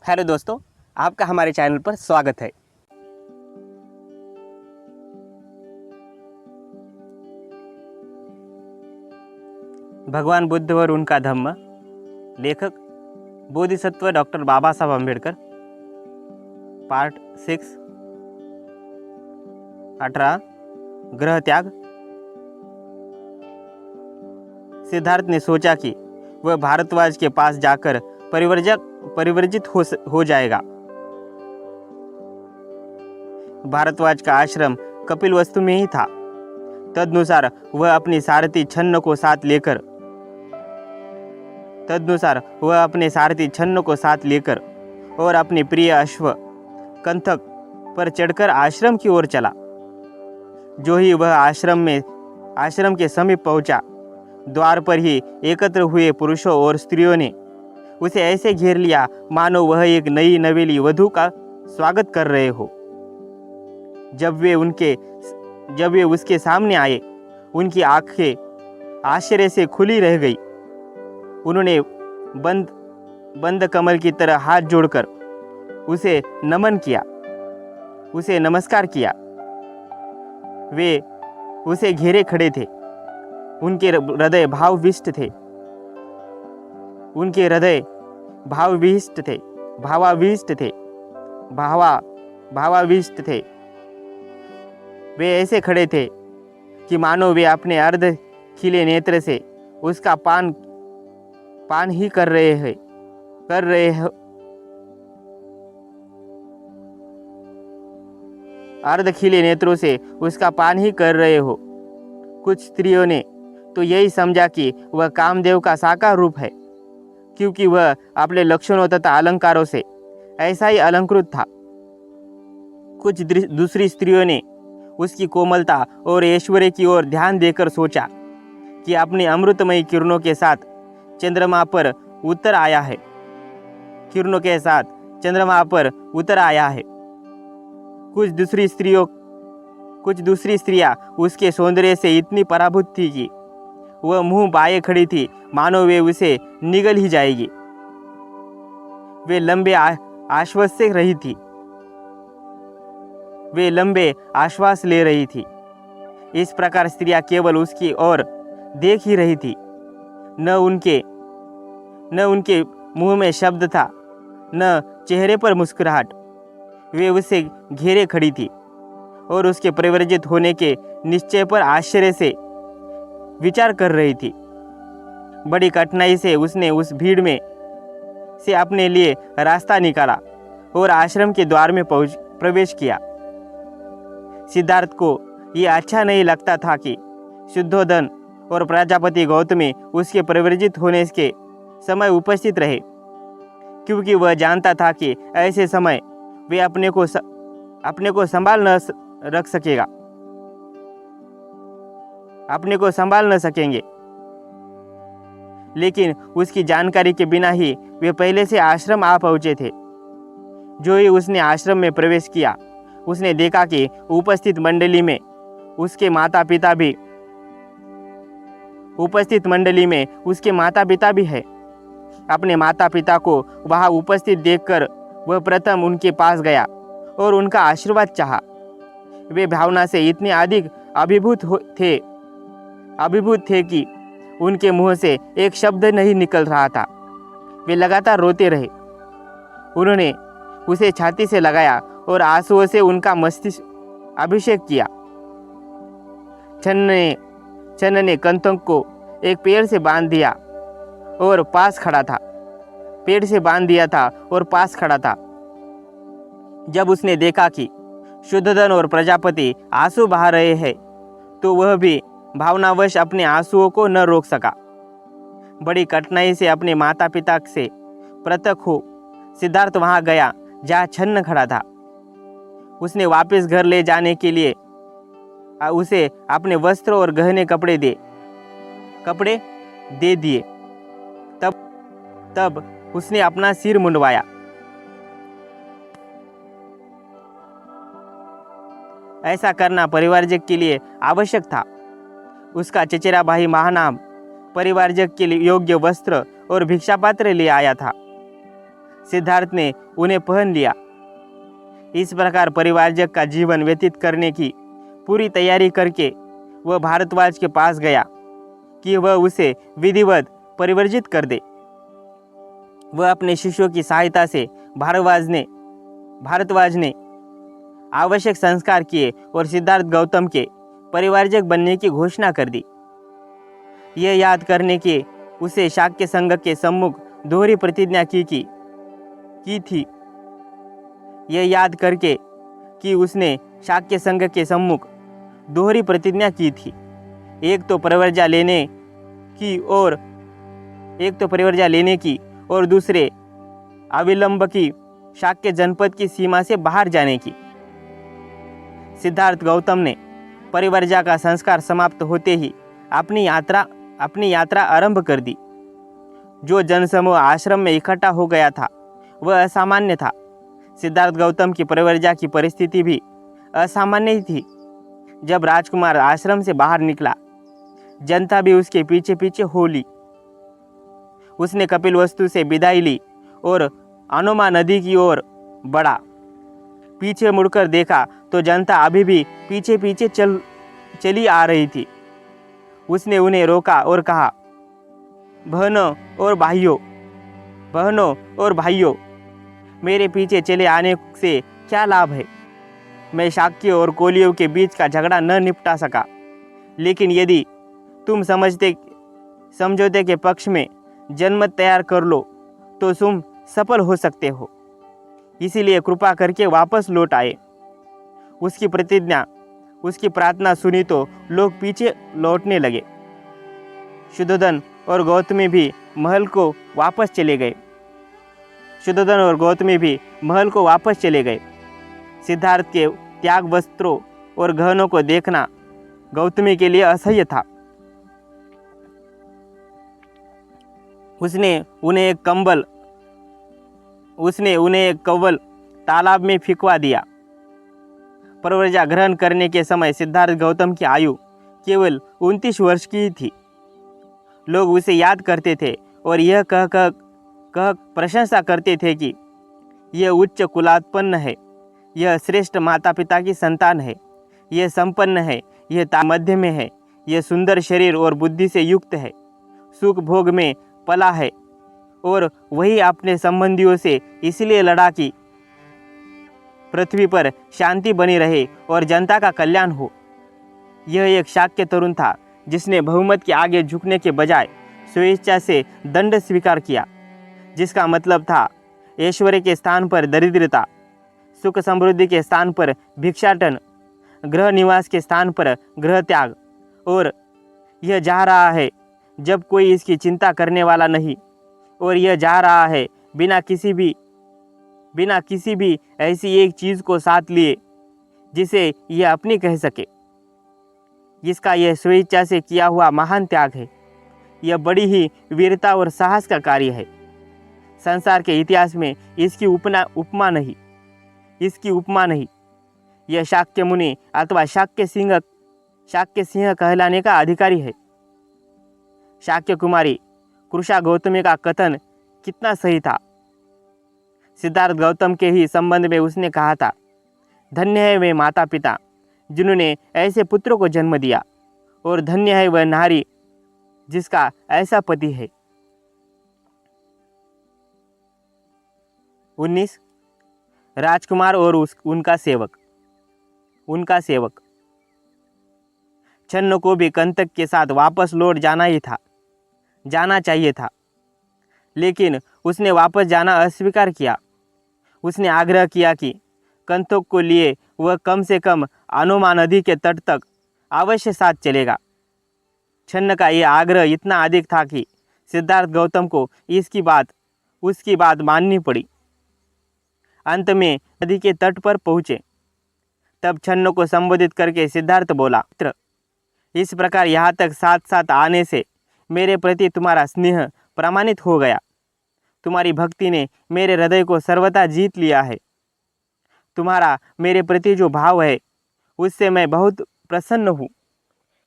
Hello दोस्तों, आपका हमारे चैनल पर स्वागत है। भगवान बुद्ध और उनका धम्म, लेखक बोधिसत्व डॉक्टर बाबा साहब अम्बेडकर, पार्ट 6, 18 ग्रह त्याग। सिद्धार्थ ने सोचा कि वह भारद्वाज के पास जाकर परिवर्जित हो जाएगा। भारद्वाज का आश्रम कपिलवस्तु में ही था। तदनुसार वह अपने सारथी छन्न को साथ लेकर और अपने प्रिय अश्व कंथक पर चढ़कर आश्रम की ओर चला। जो ही वह आश्रम के समीप पहुंचा, द्वार पर ही एकत्र हुए पुरुषों और स्त्रियों ने उसे ऐसे घेर लिया मानो वह एक नई नवेली वधू का स्वागत कर रहे हो। जब वे उसके सामने आए, उनकी आंखें आश्चर्य से खुली रह गई। उन्होंने बंद कमल की तरह हाथ जोड़कर उसे नमस्कार किया। वे उसे घेरे खड़े थे। उनके हृदय भावाविष्ट थे। वे ऐसे खड़े थे कि मानो वे अपने अर्ध खिले नेत्र से उसका पान ही कर रहे हैं। अर्ध खिले नेत्रों से उसका पान ही कर रहे हो। कुछ स्त्रियों ने तो यही समझा कि वह कामदेव का साकार रूप है, क्योंकि वह अपने लक्षणों तथा अलंकारों से ऐसा ही अलंकृत था। कुछ दूसरी स्त्रियों ने उसकी कोमलता और ऐश्वर्य की ओर ध्यान देकर सोचा कि अपनी अमृतमयी किरणों के साथ चंद्रमा पर उतर आया है। कुछ दूसरी स्त्रियां उसके सौंदर्य से इतनी पराभूत थी कि वह मुंह बाये खड़ी थी, मानो वे उसे निगल ही जाएगी। वे लंबे आश्वास ले रही थी। इस प्रकार स्त्रियां केवल उसकी ओर देख ही रही थी। न उनके मुंह में शब्द था, न चेहरे पर मुस्कुराहट। वे उसे घेरे खड़ी थी और उसके परिवर्जित होने के निश्चय पर आश्चर्य से विचार कर रही थी। बड़ी कठिनाई से उसने उस भीड़ में से अपने लिए रास्ता निकाला और आश्रम के द्वार में प्रवेश किया। सिद्धार्थ को यह अच्छा नहीं लगता था कि शुद्धोधन और प्रजापति गौतमी उसके परिवर्जित होने के समय उपस्थित रहे, क्योंकि वह जानता था कि ऐसे समय वे अपने को संभाल न सकेंगे। लेकिन उसकी जानकारी के बिना ही वे पहले से आश्रम आ पहुंचे थे। जो ही उसने आश्रम में प्रवेश किया, उसने देखा कि उपस्थित मंडली में उसके माता पिता भी है। अपने माता पिता को वहां उपस्थित देखकर वह प्रथम उनके पास गया और उनका आशीर्वाद चाहा। वे भावना से इतने अधिक अभिभूत थे कि उनके मुंह से एक शब्द नहीं निकल रहा था। वे लगातार रोते रहे। उन्होंने उसे छाती से लगाया और आंसुओं से उनका मस्तिष्क अभिषेक किया। छन्न ने कंथक को एक पेड़ से बांध दिया और पास खड़ा था। जब उसने देखा कि शुद्धोधन और प्रजापति आंसू बहा रहे हैं, तो वह भी भावनावश अपने आंसुओं को न रोक सका। बड़ी कठिनाई से अपने माता पिता से पृथक हो सिद्धार्थ वहां गया जहां छन्न खड़ा था। उसने वापस घर ले जाने के लिए उसे अपने वस्त्र और गहने कपड़े दे दिए। तब उसने अपना सिर मुंडवाया। ऐसा करना परिवारजक के लिए आवश्यक था। उसका चचेरा भाई महानाम परिवारजक के लिए योग्य वस्त्र और भिक्षा पात्र ले आया था। सिद्धार्थ ने उन्हें पहन लिया। इस प्रकार परिवारजक का जीवन व्यतीत करने की पूरी तैयारी करके वह भारद्वाज के पास गया कि वह उसे विधिवत परिवर्जित कर दे। वह अपने शिष्यों की सहायता से भारद्वाज ने आवश्यक संस्कार किए और सिद्धार्थ गौतम के परिवारजक बनने की घोषणा कर दी। यह याद करने के उसे शाक्य संघ के सम्मुख दोहरी प्रतिज्ञा की थी। यह याद करके कि उसने शाक्य संघ के सम्मुख दोहरी प्रतिज्ञा की थी, एक तो परिवर्जा लेने की और दूसरे अविलंब की शाक्य जनपद की सीमा से बाहर जाने की। सिद्धार्थ गौतम ने परिवर्जा का संस्कार समाप्त होते ही अपनी यात्रा आरंभ कर दी। जो जनसमूह आश्रम में इकट्ठा हो गया था वह असामान्य था। सिद्धार्थ गौतम की परिवर्जा की परिस्थिति भी असामान्य ही थी। जब राजकुमार आश्रम से बाहर निकला, जनता भी उसके पीछे पीछे हो ली। उसने कपिलवस्तु से विदाई ली और अनोमा नदी की ओर बढ़ा। पीछे मुड़कर देखा तो जनता अभी भी पीछे पीछे चली आ रही थी। उसने उन्हें रोका और कहा, बहनों और भाइयों, मेरे पीछे चले आने से क्या लाभ है? मैं शाक्य और कोलियों के बीच का झगड़ा न निपटा सका, लेकिन यदि तुम समझौते के पक्ष में जनमत तैयार कर लो तो तुम सफल हो सकते हो। इसीलिए कृपा करके वापस लौट आए। उसकी प्रार्थना सुनी तो लोग पीछे लौटने लगे। शुद्धोधन और गौतमी भी महल को वापस चले गए। सिद्धार्थ के त्याग वस्त्रों और गहनों को देखना गौतमी के लिए असह्य था। उसने उन्हें एक कंबल तालाब में फेंकवा दिया। परिवर्जा ग्रहण करने के समय सिद्धार्थ गौतम की आयु केवल 29 वर्ष की थी। लोग उसे याद करते थे और यह कह प्रशंसा करते थे कि यह उच्च कुलात्पन्न है, यह श्रेष्ठ माता पिता की संतान है, यह संपन्न है, यह मध्य में है, यह सुंदर शरीर और बुद्धि से युक्त है, सुख भोग में पला है और वही अपने संबंधियों से इसलिए लड़ा कि पृथ्वी पर शांति बनी रहे और जनता का कल्याण हो। यह एक शाक्य तरुण था जिसने बहुमत के आगे झुकने के बजाय स्वेच्छा से दंड स्वीकार किया, जिसका मतलब था ऐश्वर्य के स्थान पर दरिद्रता, सुख समृद्धि के स्थान पर भिक्षाटन, गृह निवास के स्थान पर गृह त्याग। और यह जा रहा है जब कोई इसकी चिंता करने वाला नहीं, और यह जा रहा है बिना किसी भी ऐसी एक चीज़ को साथ लिए जिसे यह अपनी कह सके। जिसका यह स्वेच्छा से किया हुआ महान त्याग है। यह बड़ी ही वीरता और साहस का कार्य है। संसार के इतिहास में इसकी उपमा नहीं। यह शाक्य मुनि अथवा शाक्य सिंह कहलाने का अधिकारी है। शाक्य कुमारी कृषा गौतमी का कथन कितना सही था। सिद्धार्थ गौतम के ही संबंध में उसने कहा था, धन्य है वे माता पिता जिन्होंने ऐसे पुत्रों को जन्म दिया, और धन्य है वह नारी जिसका ऐसा पति है। 19 राजकुमार और उनका सेवक। छन्न को भी कंटक के साथ वापस लौट जाना चाहिए था, लेकिन उसने वापस जाना अस्वीकार किया। उसने आग्रह किया कि कंटक को लिए वह कम से कम अनोमा नदी के तट तक अवश्य साथ चलेगा। छन्न का यह आग्रह इतना अधिक था कि सिद्धार्थ गौतम को उसकी बात माननी पड़ी। अंत में नदी के तट पर पहुँचे। तब छन्न को संबोधित करके सिद्धार्थ बोला, इस प्रकार यहाँ तक साथ साथ आने से मेरे प्रति तुम्हारा स्नेह प्रमाणित हो गया। तुम्हारी भक्ति ने मेरे हृदय को सर्वथा जीत लिया है। तुम्हारा मेरे प्रति जो भाव है उससे मैं बहुत प्रसन्न हूँ।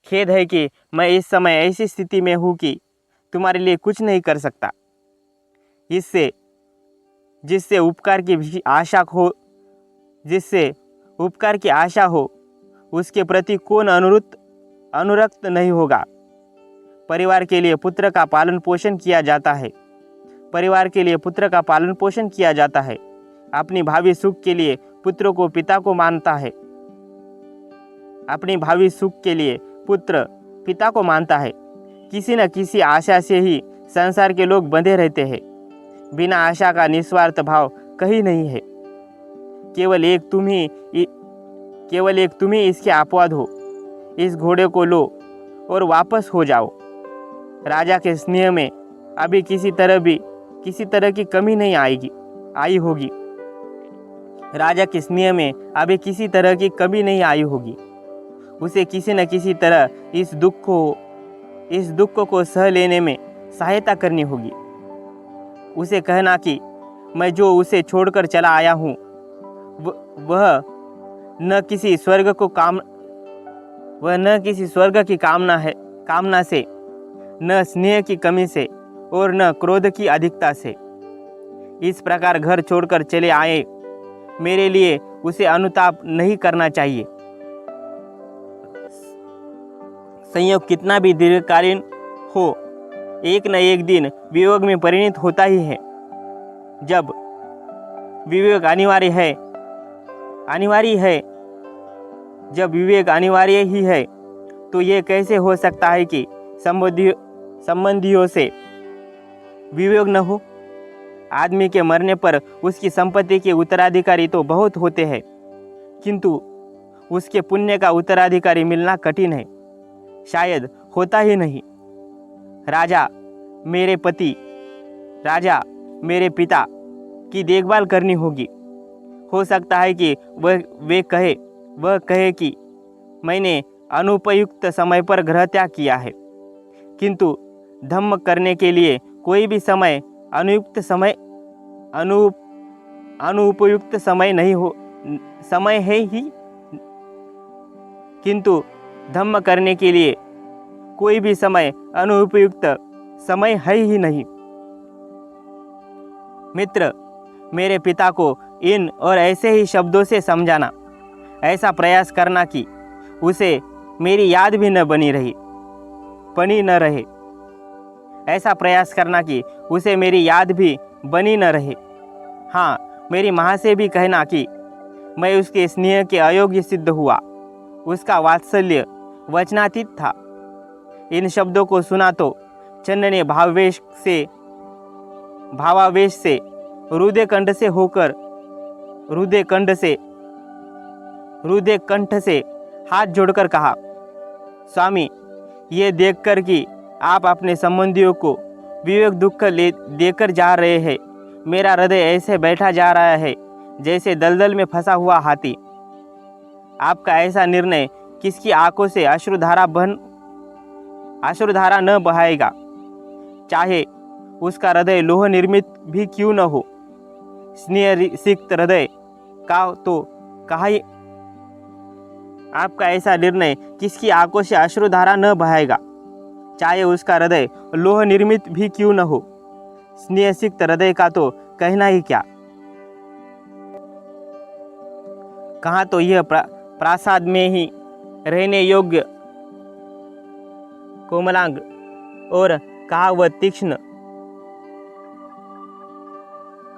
खेद है कि मैं इस समय ऐसी स्थिति में हूँ कि तुम्हारे लिए कुछ नहीं कर सकता। जिससे उपकार की आशा हो उसके प्रति कौन अनुरक्त नहीं होगा। परिवार के लिए पुत्र का पालन पोषण किया जाता है। परिवार के लिए पुत्र का पालन पोषण किया जाता है। अपनी भावी सुख के लिए पुत्र को पिता को मानता है। अपनी भावी सुख के लिए पुत्र पिता को मानता है। किसी न किसी आशा से ही संसार के लोग बंधे रहते हैं। बिना आशा का निस्वार्थ भाव कहीं नहीं है। केवल एक तुम ही इसके अपवाद हो। इस घोड़े को लो और वापस हो जाओ। राजा के स्नेह में अभी किसी तरह की कमी नहीं आई होगी। राजा के स्नेह में अभी किसी तरह की कमी नहीं आई होगी। उसे किसी न किसी तरह इस दुख को सह लेने में सहायता करनी होगी। उसे कहना कि मैं जो उसे छोड़कर चला आया हूँ वह न किसी स्वर्ग की कामना से, न स्नेह की कमी से और न क्रोध की अधिकता से। इस प्रकार घर छोड़कर चले आए मेरे लिए उसे अनुताप नहीं करना चाहिए। संयोग कितना भी दीर्घकालीन हो, एक न एक दिन वियोग में परिणत होता ही है। जब विवेक अनिवार्य ही है तो ये कैसे हो सकता है कि संबंधियों से वियोग न हो। आदमी के मरने पर उसकी संपत्ति के उत्तराधिकारी तो बहुत होते हैं, किंतु उसके पुण्य का उत्तराधिकारी मिलना कठिन है, शायद होता ही नहीं। राजा मेरे पिता की देखभाल करनी होगी। हो सकता है कि वह कहे कि मैंने अनुपयुक्त समय पर गृह त्याग किया है, किंतु धम्म करने के लिए कोई भी समय अनुपयुक्त समय नहीं हो। समय है ही, किंतु धम्म करने के लिए कोई भी समय अनुपयुक्त समय है ही नहीं। मित्र, मेरे पिता को इन और ऐसे ही शब्दों से समझाना, ऐसा प्रयास करना कि उसे मेरी याद भी बनी न रहे। ऐसा प्रयास करना कि उसे मेरी याद भी बनी न रहे। हाँ, मेरी माँ से भी कहना कि मैं उसके स्नेह के अयोग्य सिद्ध हुआ। उसका वात्सल्य वचनातीत था। इन शब्दों को सुना तो चंद ने भावावेश से रुदे कंठ से हाथ जोड़कर कहा, स्वामी, ये देखकर कि आप अपने संबंधियों को विवेक दुख देकर जा रहे हैं, मेरा हृदय ऐसे बैठा जा रहा है जैसे दलदल में फंसा हुआ हाथी। आपका ऐसा निर्णय किसकी आंखों से अश्रुधारा न बहाएगा, चाहे उसका हृदय लोह निर्मित भी क्यों न हो। स्नेह सिक्त हृदय का तो कहा ही, आपका ऐसा निर्णय किसकी आंखों से अश्रुधारा न बहाएगा, चाहे उसका हृदय लोह निर्मित भी क्यों न हो। स्नेह सिक्त हृदय का तो कहना ही क्या। कहाँ तो यह प्रासाद में ही रहने योग्य कोमलांग और कहा वह तीक्ष्ण,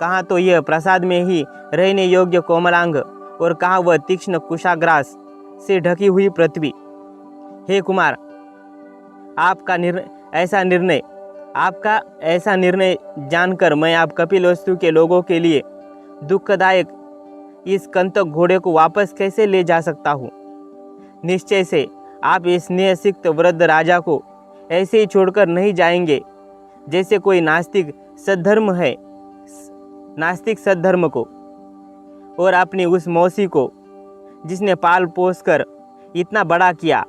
कहाँ तो यह प्रसाद में ही रहने योग्य कोमलांग और कहा वह तीक्ष्ण कुशाग्रास से ढकी हुई पृथ्वी। हे कुमार, आपका ऐसा निर्णय जानकर मैं आप कपिलवस्तु के लोगों के लिए दुखदायक इस कंतक घोड़े को वापस कैसे ले जा सकता हूँ। निश्चय से आप इस स्नेह सिक्त वृद्ध राजा को ऐसे ही छोड़कर नहीं जाएंगे जैसे कोई नास्तिक सद्धर्म को और अपनी उस मौसी को जिसने पाल पोस कर इतना बड़ा किया,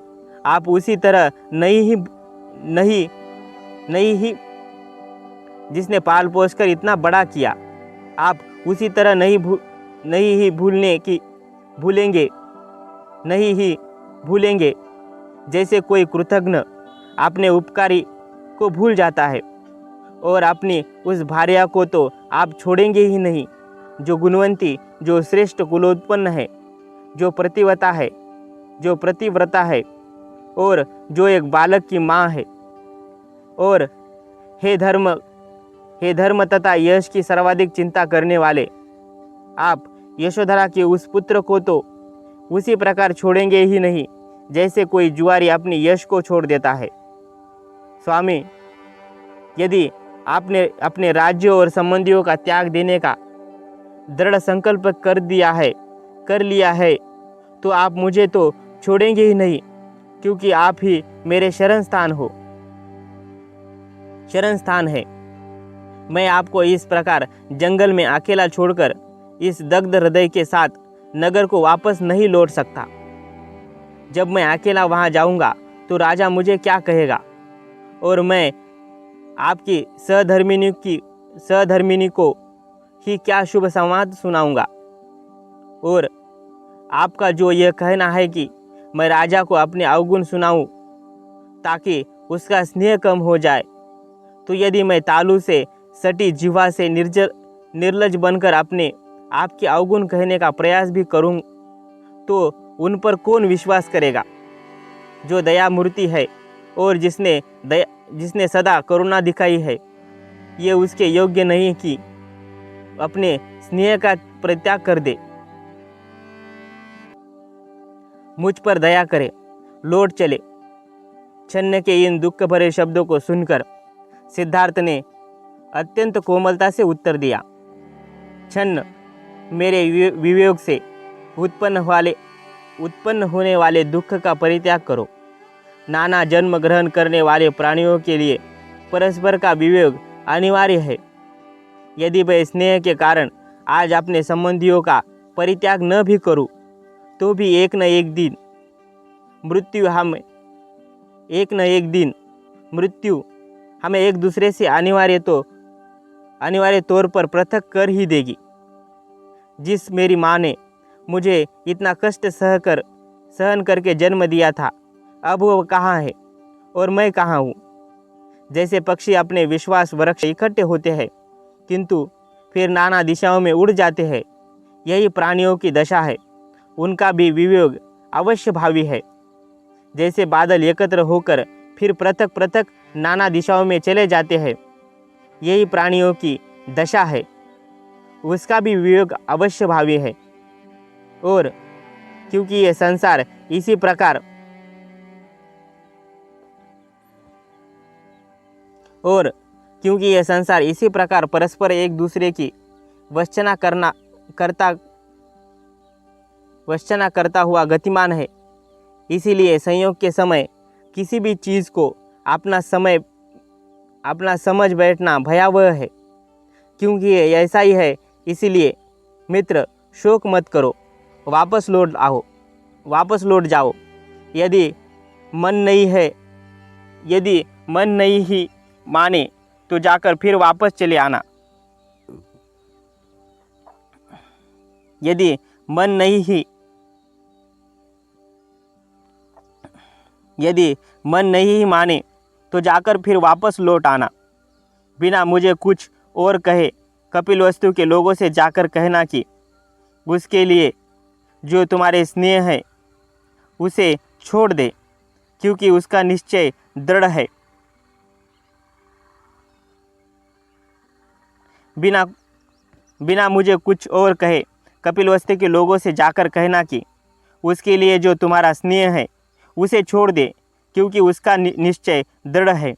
आप उसी तरह जिसने पाल पोस कर इतना बड़ा किया, आप उसी तरह नहीं भूलेंगे जैसे कोई कृतज्ञ अपने उपकारी को भूल जाता है और अपनी उस भार्या को तो आप छोड़ेंगे ही नहीं, जो गुणवंती, जो श्रेष्ठ कुलोत्पन्न है, जो प्रतिवता है, जो प्रतिव्रता है और जो एक बालक की माँ है। और हे धर्म तथा यश की सर्वाधिक चिंता करने वाले, आप यशोधरा के उस पुत्र को तो उसी प्रकार छोड़ेंगे ही नहीं जैसे कोई जुआरी अपनी यश को छोड़ देता है। स्वामी, यदि आपने अपने राज्य और संबंधियों का त्याग देने का दृढ़ संकल्प कर लिया है, तो आप मुझे तो छोड़ेंगे ही नहीं, क्योंकि आप ही मेरे शरण स्थान है। मैं आपको इस प्रकार जंगल में अकेला छोड़कर इस दग्ध हृदय के साथ नगर को वापस नहीं लौट सकता। जब मैं अकेला वहां जाऊंगा तो राजा मुझे क्या कहेगा, और मैं आपकी सहधर्मिनी को ही क्या शुभ संवाद सुनाऊंगा। और आपका जो यह कहना है कि मैं राजा को अपने अवगुण सुनाऊं ताकि उसका स्नेह कम हो जाए, तो यदि मैं तालू से सटी जिह्वा से निर्लज बनकर अपने आपके अवगुण कहने का प्रयास भी करूं, तो उन पर कौन विश्वास करेगा। जो दया मूर्ति है और जिसने सदा करुणा दिखाई है, ये उसके योग्य नहीं कि अपने स्नेह का परित्याग कर दे। मुझ पर दया करे, लौट चले। छन्न के इन दुख भरे शब्दों को सुनकर सिद्धार्थ ने अत्यंत कोमलता से उत्तर दिया, छन्न, मेरे वियोग से उत्पन्न होने वाले दुख का परित्याग करो। नाना जन्म ग्रहण करने वाले प्राणियों के लिए परस्पर का वियोग अनिवार्य है। यदि मैं स्नेह के कारण आज अपने संबंधियों का परित्याग न भी करूं, तो भी एक न एक दिन मृत्यु हमें एक दूसरे से अनिवार्य तौर पर पृथक कर ही देगी। जिस मेरी माँ ने मुझे इतना कष्ट सहन करके जन्म दिया था, अब वो कहाँ है और मैं कहाँ हूँ। जैसे पक्षी अपने विश्वास वृक्ष इकट्ठे होते हैं किंतु फिर नाना दिशाओं में उड़ जाते हैं, यही प्राणियों की दशा है। उनका भी वियोग अवश्य भावी है। जैसे बादल एकत्र होकर फिर पृथक पृथक नाना दिशाओं में चले जाते हैं, यही प्राणियों की दशा है। उसका भी वियोग अवश्य भावी है। और क्योंकि ये संसार इसी प्रकार परस्पर एक दूसरे की वंचना करता हुआ गतिमान है, इसीलिए संयोग के समय किसी भी चीज़ को अपना समझ बैठना भयावह है। क्योंकि ये ऐसा ही है, इसीलिए मित्र, शोक मत करो, वापस लौट जाओ। यदि मन नहीं ही माने तो जाकर फिर वापस चले आना। यदि मन नहीं ही माने तो जाकर फिर वापस लौट आना। बिना मुझे कुछ और कहे कपिलवस्तु के लोगों से जाकर कहना कि उसके लिए जो तुम्हारे स्नेह है उसे छोड़ दे, क्योंकि उसका निश्चय दृढ़ है। बिना मुझे कुछ और कहे कपिलवस्तु के लोगों से जाकर कहना कि उसके लिए जो तुम्हारा स्नेह है उसे छोड़ दे, क्योंकि उसका निश्चय दृढ़ है।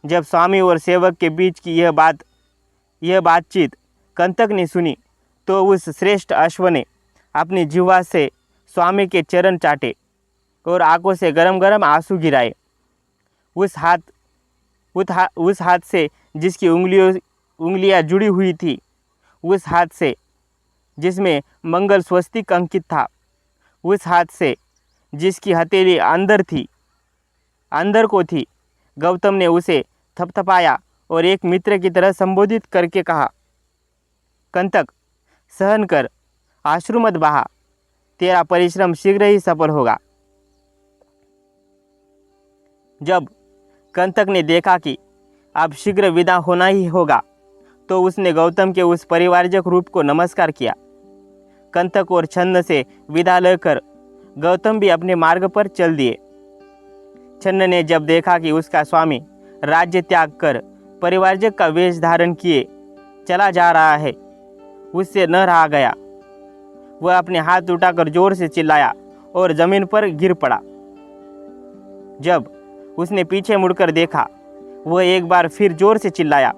जब स्वामी और सेवक के बीच की यह बातचीत कंतक ने सुनी, तो उस श्रेष्ठ अश्व ने अपनी जिह्वा से स्वामी के चरण चाटे और आंखों से गरम गरम आंसू गिराए। उस हाथ से जिसकी उंगलियां जुड़ी हुई थी, उस हाथ से जिसमें मंगल स्वस्तिक अंकित था, उस हाथ से जिसकी हथेली अंदर को थी, गौतम ने उसे थपथपाया और एक मित्र की तरह संबोधित करके कहा, कंतक, सहन कर, आश्रु मत बहा, तेरा परिश्रम शीघ्र ही सफल होगा। जब कंतक ने देखा कि अब शीघ्र विदा होना ही होगा। तो उसने गौतम के उस परिवारजक रूप को नमस्कार किया। कंतक और छन्न से विदा लेकर गौतम भी अपने मार्ग पर चल दिए। छन्न ने जब देखा कि उसका स्वामी राज्य त्याग कर परिवारजक का वेश धारण किए चला जा रहा है, उससे न रहा गया। वह अपने हाथ उठाकर जोर से चिल्लाया और जमीन पर गिर पड़ा। जब उसने पीछे मुड़कर देखा, वह एक बार फिर जोर से चिल्लाया।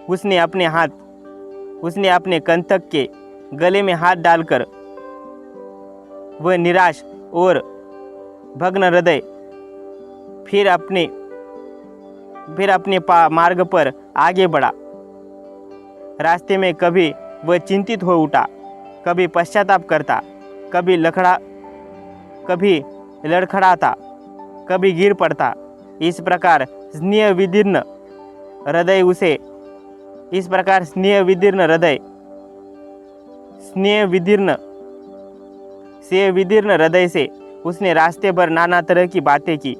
उसने अपने कंतक के गले में हाथ डालकर वह निराश और भग्न हृदय फिर अपने मार्ग पर आगे बढ़ा। रास्ते में कभी वह चिंतित हो उठा, कभी पश्चाताप करता, कभी लड़खड़ाता, कभी गिर पड़ता। इस प्रकार स्नेह विदीर्ण हृदय से उसने रास्ते भर नाना तरह की बातें की।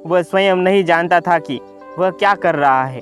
वह स्वयं नहीं जानता था कि वह क्या कर रहा है।